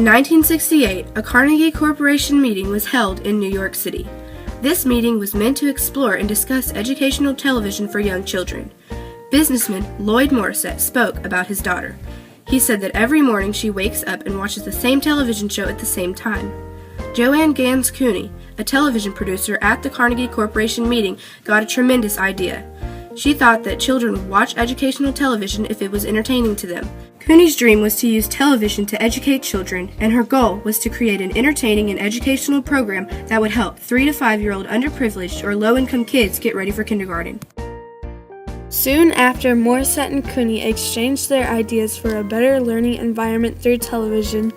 In 1968, a Carnegie Corporation meeting was held in New York City. This meeting was meant to explore and discuss educational television for young children. Businessman Lloyd Morissette spoke about his daughter. He said that every morning she wakes up and watches the same television show at the same time. Joanne Gans Cooney, a television producer at the Carnegie Corporation meeting, got a tremendous idea. She thought that children would watch educational television if it was entertaining to them. Cooney's dream was to use television to educate children, and her goal was to create an entertaining and educational program that would help 3 to 5-year-old underprivileged or low-income kids get ready for kindergarten. Soon after, Morissette and Cooney exchanged their ideas for a better learning environment through television.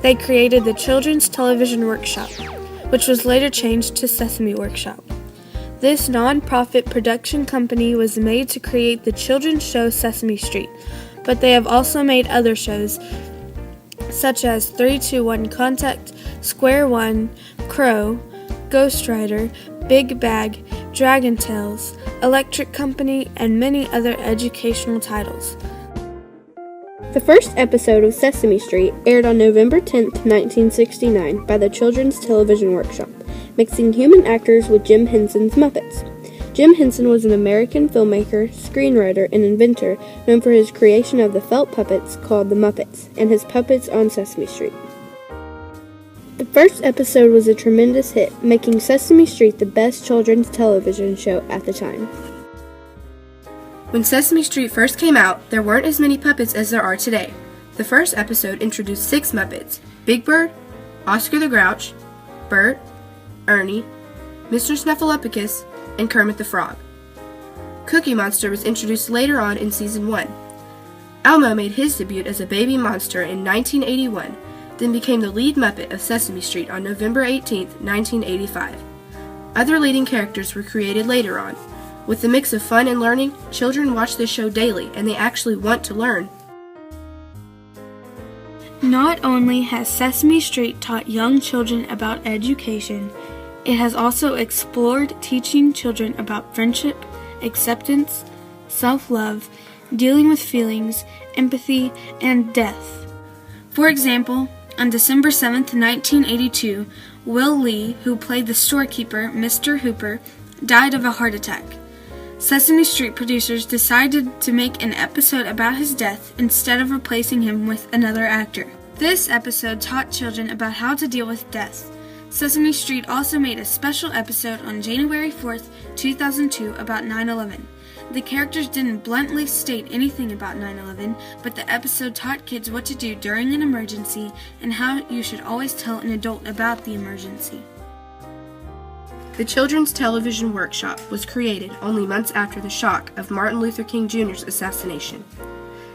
They created the Children's Television Workshop, which was later changed to Sesame Workshop. This non-profit production company was made to create the children's show Sesame Street, but they have also made other shows such as 3-2-1 Contact, Square One, Crow, Ghost Rider, Big Bag, Dragon Tales, Electric Company, and many other educational titles. The first episode of Sesame Street aired on November 10, 1969 by the Children's Television Workshop, mixing human actors with Jim Henson's Muppets. Jim Henson was an American filmmaker, screenwriter, and inventor known for his creation of the felt puppets called the Muppets and his puppets on Sesame Street. The first episode was a tremendous hit, making Sesame Street the best children's television show at the time. When Sesame Street first came out, there weren't as many puppets as there are today. The first episode introduced 6 Muppets: Big Bird, Oscar the Grouch, Bert, Ernie, Mr. Snuffleupagus, and Kermit the Frog. Cookie Monster was introduced later on in Season 1. Elmo made his debut as a baby monster in 1981, then became the lead Muppet of Sesame Street on November 18, 1985. Other leading characters were created later on. With the mix of fun and learning, children watch this show daily, and they actually want to learn. Not only has Sesame Street taught young children about education, it has also explored teaching children about friendship, acceptance, self-love, dealing with feelings, empathy, and death. For example, on December 7, 1982, Will Lee, who played the storekeeper, Mr. Hooper, died of a heart attack. Sesame Street producers decided to make an episode about his death instead of replacing him with another actor. This episode taught children about how to deal with death. Sesame Street also made a special episode on January 4th, 2002 about 9/11. The characters didn't bluntly state anything about 9/11, but the episode taught kids what to do during an emergency and how you should always tell an adult about the emergency. The Children's Television Workshop was created only months after the shock of Martin Luther King Jr.'s assassination.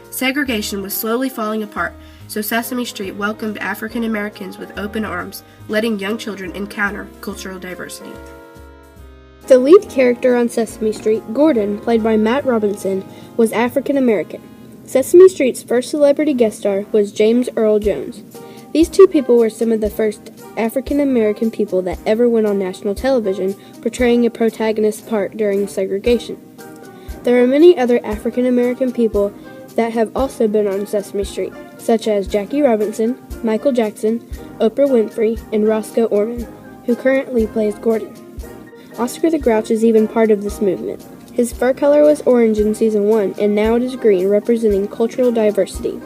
Segregation was slowly falling apart, so Sesame Street welcomed African Americans with open arms, letting young children encounter cultural diversity. The lead character on Sesame Street, Gordon, played by Matt Robinson, was African American. Sesame Street's first celebrity guest star was James Earl Jones. These two people were some of the first African American people that ever went on national television, portraying a protagonist part during segregation. There are many other African American people that have also been on Sesame Street, such as Jackie Robinson, Michael Jackson, Oprah Winfrey, and Roscoe Orman, who currently plays Gordon. Oscar the Grouch is even part of this movement. His fur color was orange in Season 1, and now it is green, representing cultural diversity.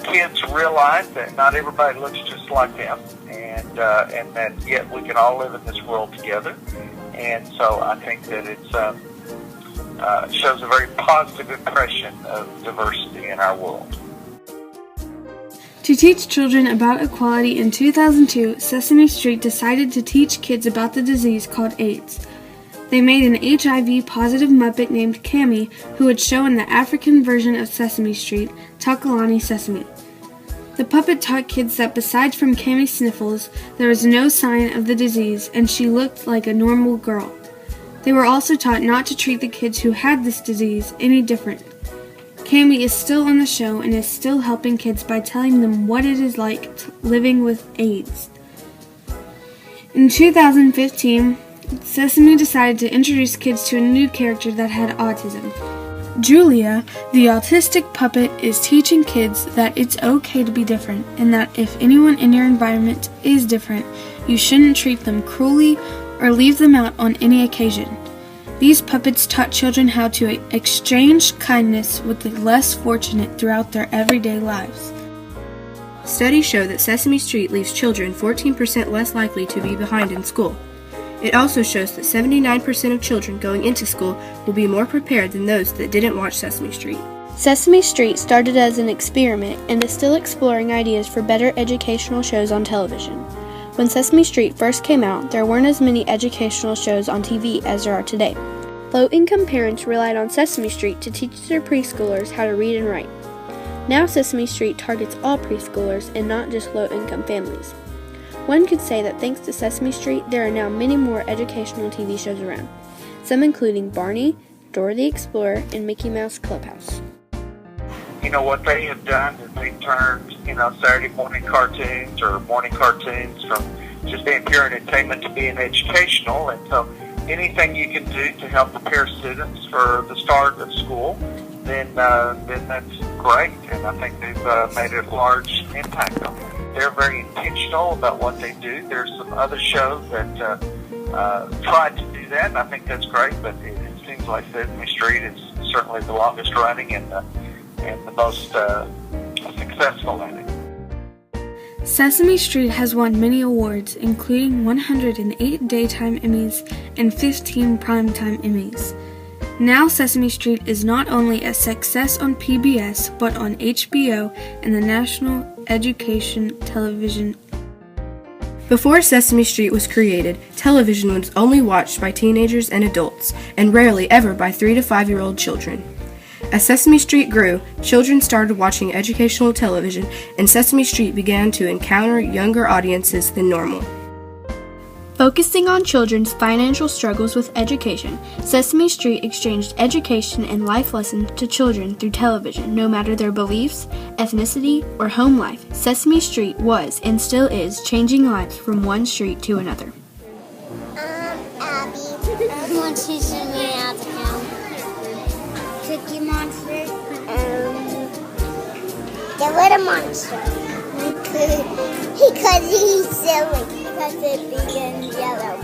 Kids realize that not everybody looks just like them, and that yet we can all live in this world together. And so I think that it shows a very positive impression of diversity in our world. To teach children about equality in 2002, Sesame Street decided to teach kids about the disease called AIDS. They made an HIV-positive Muppet named Cammy, who would show in the African version of Sesame Street, Takalani Sesame. The puppet taught kids that besides from Cammy's sniffles, there was no sign of the disease, and she looked like a normal girl. They were also taught not to treat the kids who had this disease any different. Cammy is still on the show and is still helping kids by telling them what it is like living with AIDS. In 2015, Sesame decided to introduce kids to a new character that had autism. Julia, the autistic puppet, is teaching kids that it's okay to be different and that if anyone in your environment is different, you shouldn't treat them cruelly or leave them out on any occasion. These puppets taught children how to exchange kindness with the less fortunate throughout their everyday lives. Studies show that Sesame Street leaves children 14% less likely to be behind in school. It also shows that 79% of children going into school will be more prepared than those that didn't watch Sesame Street. Sesame Street started as an experiment and is still exploring ideas for better educational shows on television. When Sesame Street first came out, there weren't as many educational shows on TV as there are today. Low-income parents relied on Sesame Street to teach their preschoolers how to read and write. Now Sesame Street targets all preschoolers and not just low-income families. One could say that thanks to Sesame Street, there are now many more educational TV shows around, some including Barney, Dora the Explorer, and Mickey Mouse Clubhouse. What they have done is they've turned, Saturday morning cartoons or morning cartoons from just being pure entertainment to being educational. And so anything you can do to help prepare students for the start of school, then that's great. And I think they've made a large impact on them. They're very intentional about what they do. There's some other shows that try to do that, and I think that's great, but it seems like Sesame Street is certainly the longest running and the most successful at it. Sesame Street has won many awards, including 108 Daytime Emmys and 15 Primetime Emmys. Now Sesame Street is not only a success on PBS, but on HBO and the National Education Television. Before Sesame Street was created, television was only watched by teenagers and adults, and rarely ever by 3 to 5-year-old children. As Sesame Street grew, children started watching educational television, and Sesame Street began to encounter younger audiences than normal. Focusing on children's financial struggles with education, Sesame Street exchanged education and life lessons to children through television, no matter their beliefs, ethnicity, or home life. Sesame Street was, and still is, changing lives from one street to another. Abby, you want to teach me how to count? Cookie Monster? The little monster. Because he's silly. Because it's big and yellow.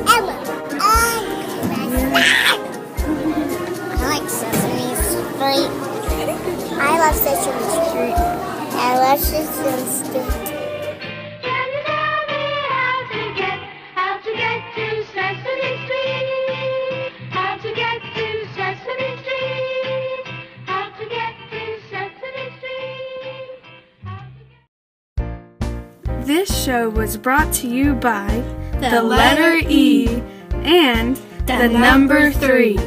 Emma. I like Sesame Street. I love Sesame Street. I love Sesame Street. Can you tell me how to get to Sesame Street? How to get to Sesame Street? How to get to Sesame Street? This show was brought to you by the letter E and the number 3.